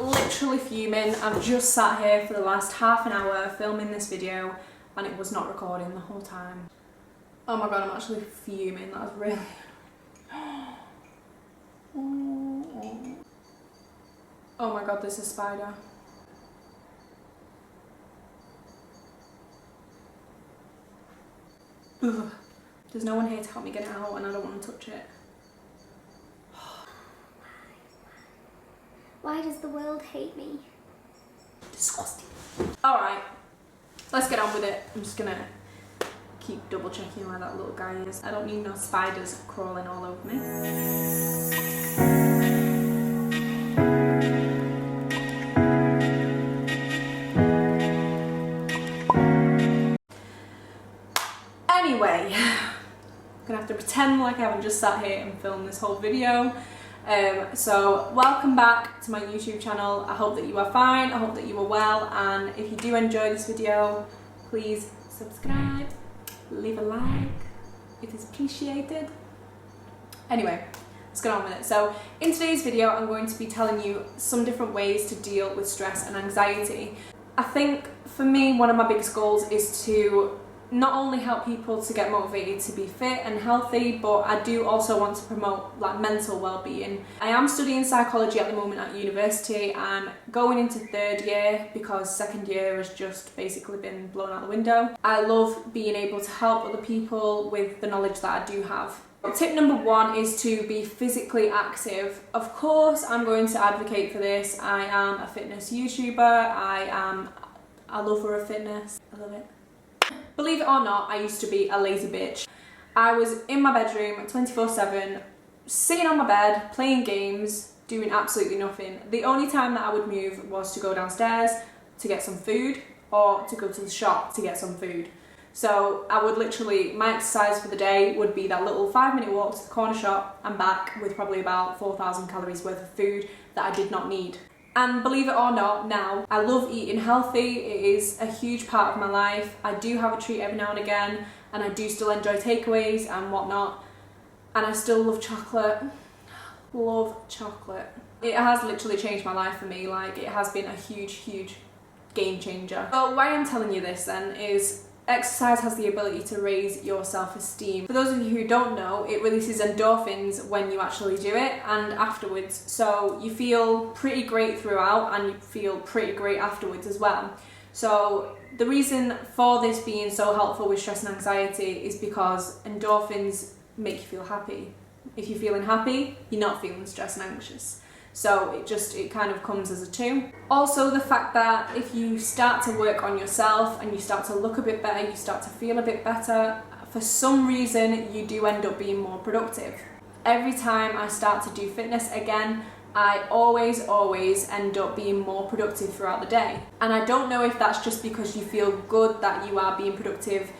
literally fuming. I've just sat here for the last half an hour filming this video and it was not recording the whole time. Oh my god, I'm actually fuming. That was really... Oh my god, there's a spider. Ugh. There's no one here to help me get it out and I don't want to touch it. Why does the world hate me? Disgusting. Alright, let's get on with it. I'm just gonna keep double checking where that little guy is. I don't need no spiders crawling all over me. Anyway, I'm gonna have to pretend like I haven't just sat here and filmed this whole video. So welcome back to my YouTube channel. I hope that you are fine, I hope that you are well, and if you do enjoy this video, please subscribe, leave a like, it is appreciated. Anyway, let's get on with it. So in today's video I'm going to be telling you some different ways to deal with stress and anxiety. I think for me one of my biggest goals is to not only help people to get motivated to be fit and healthy, but I do also want to promote like mental well-being. I am studying psychology at the moment at university. I'm going into third year because second year has just basically been blown out the window. I love being able to help other people with the knowledge that I do have. Tip number one is to be physically active. Of course, I'm going to advocate for this. I am a fitness YouTuber. I am a lover of fitness. I love it. Believe it or not, I used to be a lazy bitch. I was in my bedroom 24/7, sitting on my bed, playing games, doing absolutely nothing. The only time that I would move was to go downstairs to get some food or to go to the shop to get some food. So I would literally, my exercise for the day would be that little 5-minute walk to the corner shop and back with probably about 4,000 calories worth of food that I did not need. And believe it or not, now I love eating healthy. It is a huge part of my life. I do have a treat every now and again, and I do still enjoy takeaways and whatnot. And I still love chocolate. Love chocolate. It has literally changed my life for me. Like, it has been a huge game changer. But why I'm telling you this then is exercise has the ability to raise your self-esteem. For those of you who don't know, it releases endorphins when you actually do it and afterwards. So you feel pretty great throughout and you feel pretty great afterwards as well. So the reason for this being so helpful with stress and anxiety is because endorphins make you feel happy. If you're feeling happy, you're not feeling stressed and anxious. So it kind of comes as a two. Also the fact that if you start to work on yourself and you start to look a bit better, you start to feel a bit better, for some reason you do end up being more productive. Every time I start to do fitness again, I always end up being more productive throughout the day. And I don't know if that's just because you feel good that you are being productive,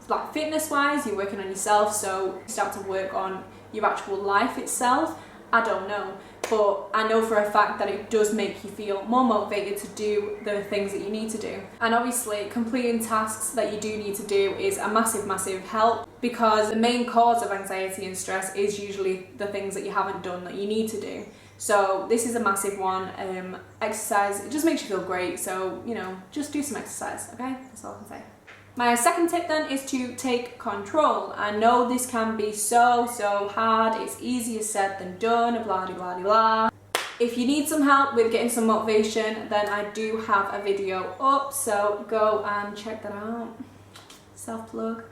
like fitness wise, you're working on yourself, so you start to work on your actual life itself. I don't know, but I know for a fact that it does make you feel more motivated to do the things that you need to do. And obviously completing tasks that you do need to do is a massive help, because the main cause of anxiety and stress is usually the things that you haven't done that you need to do. So this is a massive one. Exercise, it just makes you feel great, so you know, just do some exercise, okay? That's all I can say. My second tip then is to take control. I know this can be so hard, it's easier said than done, blah de blah de blah. If you need some help with getting some motivation, then I do have a video up, so go and check that out. Self-plug.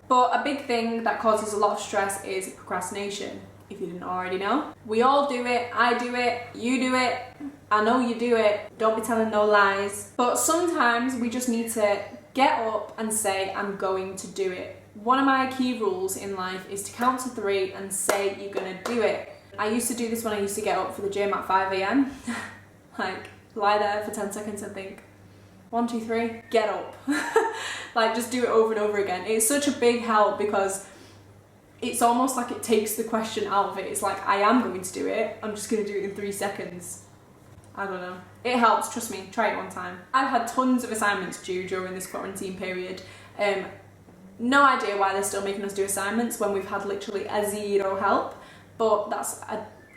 But a big thing that causes a lot of stress is procrastination, if you didn't already know. We all do it, I do it, you do it, I know you do it, don't be telling no lies. But sometimes we just need to get up and say, I'm going to do it. One of my key rules in life is to count to 3 and say you're gonna do it. I used to do this when I used to get up for the gym at 5 AM. Like, lie there for 10 seconds and think, 1, 2, 3, get up. Like, just do it over and over again. It's such a big help because it's almost like it takes the question out of it. It's like, I am going to do it, I'm just gonna do it in 3 seconds. I don't know. It helps, trust me, try it one time. I've had tons of assignments due during this quarantine period. No idea why they're still making us do assignments when we've had literally a zero help, but that's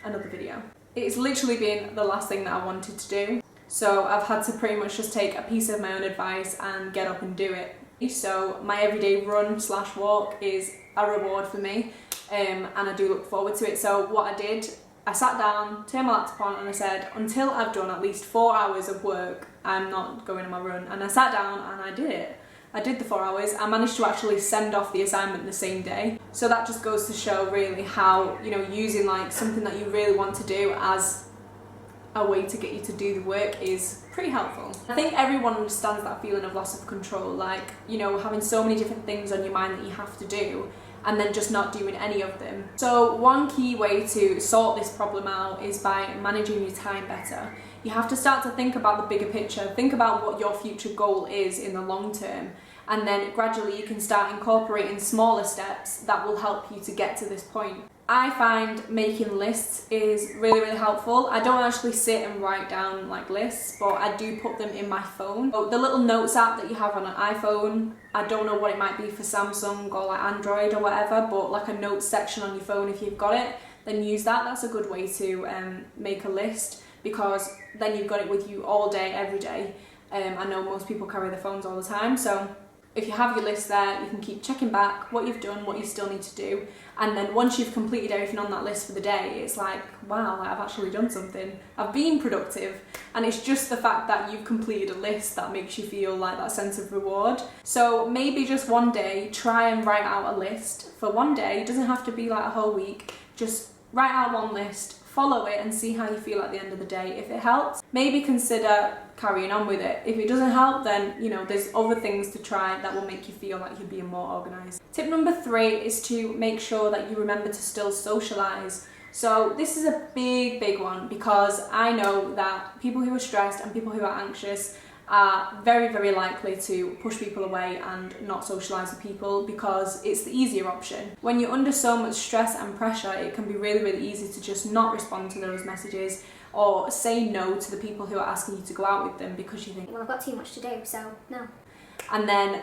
another video. It's literally been the last thing that I wanted to do. So I've had to pretty much just take a piece of my own advice and get up and do it. So my everyday run / walk is a reward for me, and I do look forward to it. So what I did, I sat down, turned my laptop on, and I said, until I've done at least 4 hours of work, I'm not going on my run. And I sat down and I did it. I did the 4 hours. I managed to actually send off the assignment the same day. So that just goes to show really how, you know, using like something that you really want to do as a way to get you to do the work is pretty helpful. I think everyone understands that feeling of loss of control, like, you know, having so many different things on your mind that you have to do and then just not doing any of them. So one key way to sort this problem out is by managing your time better. You have to start to think about the bigger picture, think about what your future goal is in the long term, and then gradually you can start incorporating smaller steps that will help you to get to this point. I find making lists is really helpful. I don't actually sit and write down like lists, but I do put them in my phone. So the little notes app that you have on an iPhone, I don't know what it might be for Samsung or like Android or whatever, but like a notes section on your phone, if you've got it, then use that. That's a good way to make a list, because then you've got it with you all day, every day. I know most people carry their phones all the time, so if you have your list there, you can keep checking back what you've done, what you still need to do, and then once you've completed everything on that list for the day, it's like, wow, I've actually done something. I've been productive, and it's just the fact that you've completed a list that makes you feel like that sense of reward. So maybe just one day, try and write out a list for one day. It doesn't have to be like a whole week. Just write out one list, follow it, and see how you feel at the end of the day. If it helps, maybe consider carrying on with it. If it doesn't help, then, you know, there's other things to try that will make you feel like you're being more organised. Tip number 3 is to make sure that you remember to still socialise. So this is a big one, because I know that people who are stressed and people who are anxious are very likely to push people away and not socialise with people, because it's the easier option. When you're under so much stress and pressure, it can be really easy to just not respond to those messages or say no to the people who are asking you to go out with them, because you think, well, I've got too much to do, so no. And then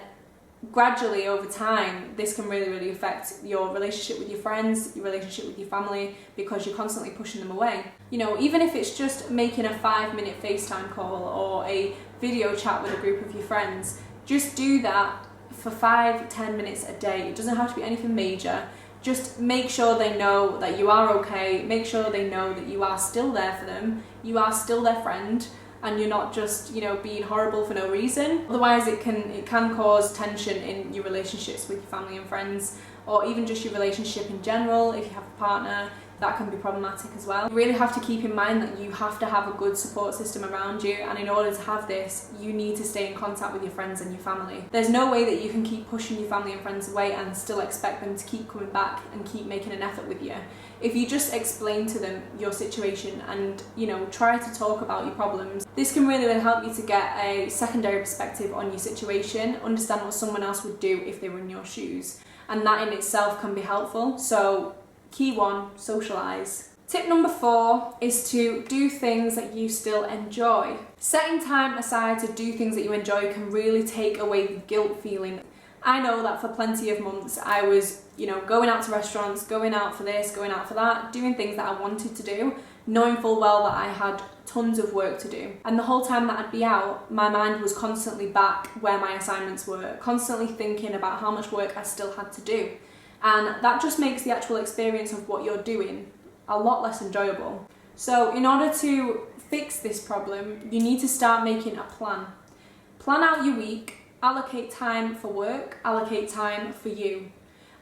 gradually over time, this can really affect your relationship with your friends, your relationship with your family, because you're constantly pushing them away. You know, even if it's just making a 5-minute FaceTime call or a video chat with a group of your friends, just do that for 5-10 minutes a day. It doesn't have to be anything major. Just make sure they know that you are okay, make sure they know that you are still there for them, you are still their friend, and you're not just, you know, being horrible for no reason. Otherwise it can cause tension in your relationships with your family and friends, or even just your relationship in general. If you have a partner, that can be problematic as well. You really have to keep in mind that you have to have a good support system around you, and in order to have this, you need to stay in contact with your friends and your family. There's no way that you can keep pushing your family and friends away and still expect them to keep coming back and keep making an effort with you. If you just explain to them your situation and, you know, try to talk about your problems, this can really help you to get a secondary perspective on your situation, understand what someone else would do if they were in your shoes, and that in itself can be helpful. So key 1, socialise. Tip number 4 is to do things that you still enjoy. Setting time aside to do things that you enjoy can really take away the guilt feeling. I know that for plenty of months I was, you know, going out to restaurants, going out for this, going out for that, doing things that I wanted to do, knowing full well that I had tons of work to do. And the whole time that I'd be out, my mind was constantly back where my assignments were, constantly thinking about how much work I still had to do. And that just makes the actual experience of what you're doing a lot less enjoyable. So in order to fix this problem, you need to start making a plan. Plan out your week, allocate time for work, allocate time for you.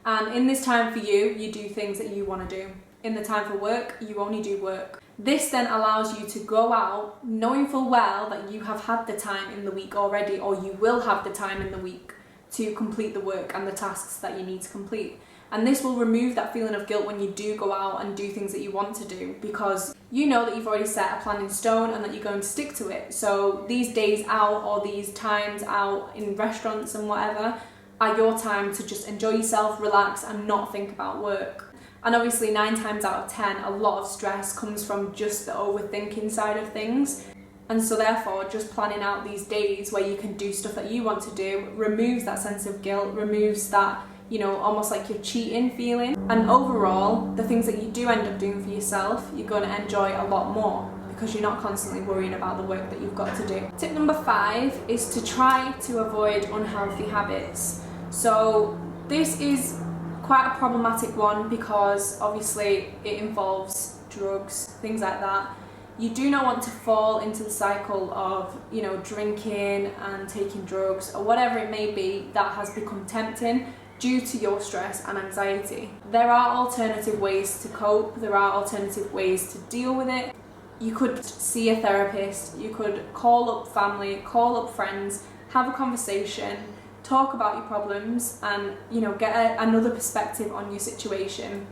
And in this time for you, you do things that you want to do. In the time for work, you only do work. This then allows you to go out knowing full well that you have had the time in the week already, or you will have the time in the week to complete the work and the tasks that you need to complete. And this will remove that feeling of guilt when you do go out and do things that you want to do, because you know that you've already set a plan in stone and that you're going to stick to it. So these days out or these times out in restaurants and whatever are your time to just enjoy yourself, relax, and not think about work. And obviously 9 times out of 10, a lot of stress comes from just the overthinking side of things. And so therefore, just planning out these days where you can do stuff that you want to do removes that sense of guilt, removes that, you know, almost like you're cheating feeling. And overall, the things that you do end up doing for yourself, you're going to enjoy a lot more, because you're not constantly worrying about the work that you've got to do. Tip number 5 is to try to avoid unhealthy habits. So this is quite a problematic one because obviously it involves drugs, things like that. You do not want to fall into the cycle of, you know, drinking and taking drugs or whatever it may be that has become tempting due to your stress and anxiety. There are alternative ways to cope, there are alternative ways to deal with it. You could see a therapist, you could call up family, call up friends, have a conversation, talk about your problems and, you know, get another perspective on your situation.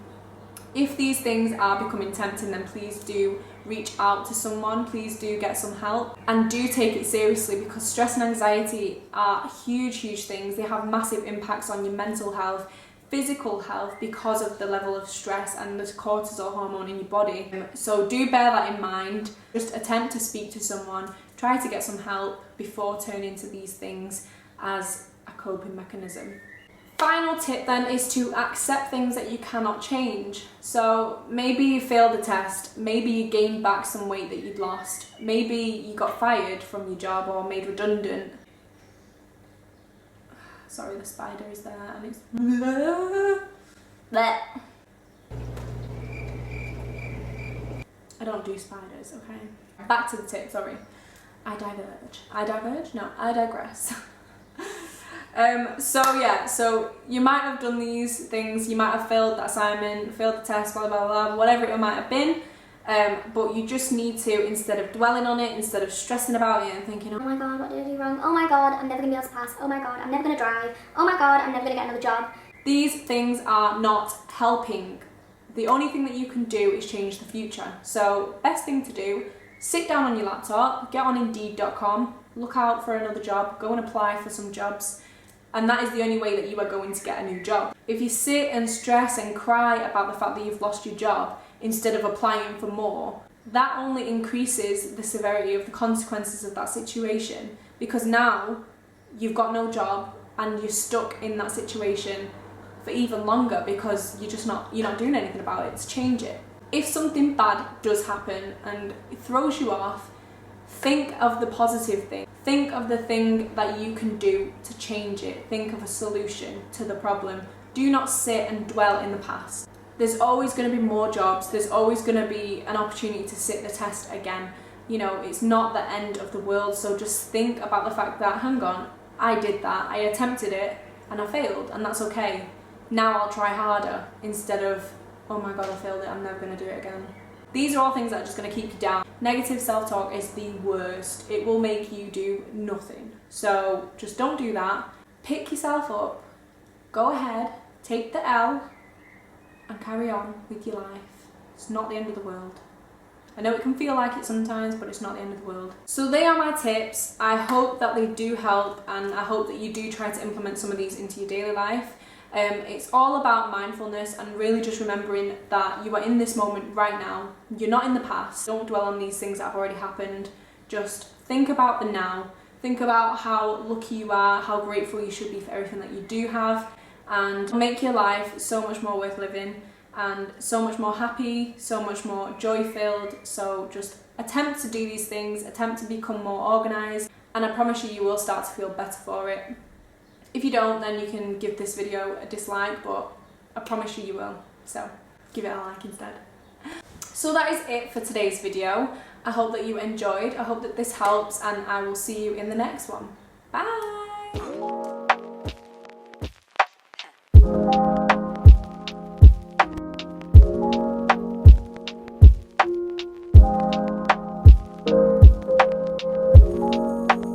If these things are becoming tempting, then please do reach out to someone, please do get some help, and do take it seriously because stress and anxiety are huge things. They have massive impacts on your mental health, physical health because of the level of stress and the cortisol hormone in your body. So do bear that in mind. Just attempt to speak to someone, try to get some help before turning to these things as a coping mechanism. Final tip then is to accept things that you cannot change. So maybe you failed the test, maybe you gained back some weight that you'd lost, maybe you got fired from your job or made redundant. Sorry, the spider is there and it's bleh. I don't do spiders, okay? Back to the tip, sorry. I diverge? No, I digress. So you might have done these things, you might have failed that assignment, failed the test, blah blah blah, whatever it might have been, but you just need to, instead of dwelling on it, instead of stressing about it and thinking, oh my god, what did I do wrong? Oh my god, I'm never gonna be able to pass. Oh my god, I'm never gonna drive. Oh my god, I'm never gonna get another job. These things are not helping. The only thing that you can do is change the future. So best thing to do, sit down on your laptop, get on Indeed.com, look out for another job, go and apply for some jobs. And that is the only way that you are going to get a new job. If you sit and stress and cry about the fact that you've lost your job instead of applying for more, that only increases the severity of the consequences of that situation, because now you've got no job and you're stuck in that situation for even longer because you're not doing anything about it to change it. If something bad does happen and it throws you off, think of the positive thing. Think of the thing that you can do to change it. Think of a solution to the problem. Do not sit and dwell in the past. There's always going to be more jobs. There's always going to be an opportunity to sit the test again. You know, it's not the end of the world. So just think about the fact that, hang on, I did that. I attempted it and I failed, and that's okay. Now I'll try harder instead of, oh my god, I failed it, I'm never going to do it again. These are all things that are just going to keep you down. Negative self-talk is the worst. It will make you do nothing. So just don't do that. Pick yourself up, go ahead, take the L and carry on with your life. It's not the end of the world. I know it can feel like it sometimes, but it's not the end of the world. So they are my tips. I hope that they do help, and I hope that you do try to implement some of these into your daily life. It's all about mindfulness and really just remembering that you are in this moment right now. You're not in the past. Don't dwell on these things that have already happened. Just think about the now. Think about how lucky you are, how grateful you should be for everything that you do have, and make your life so much more worth living and so much more happy, so much more joy-filled. So just attempt to do these things, attempt to become more organised, and I promise you, you will start to feel better for it. If you don't, then you can give this video a dislike, but I promise you will. So give it a like instead. So that is it for today's video. I hope that you enjoyed. I hope that this helps, and I will see you in the next one. Bye!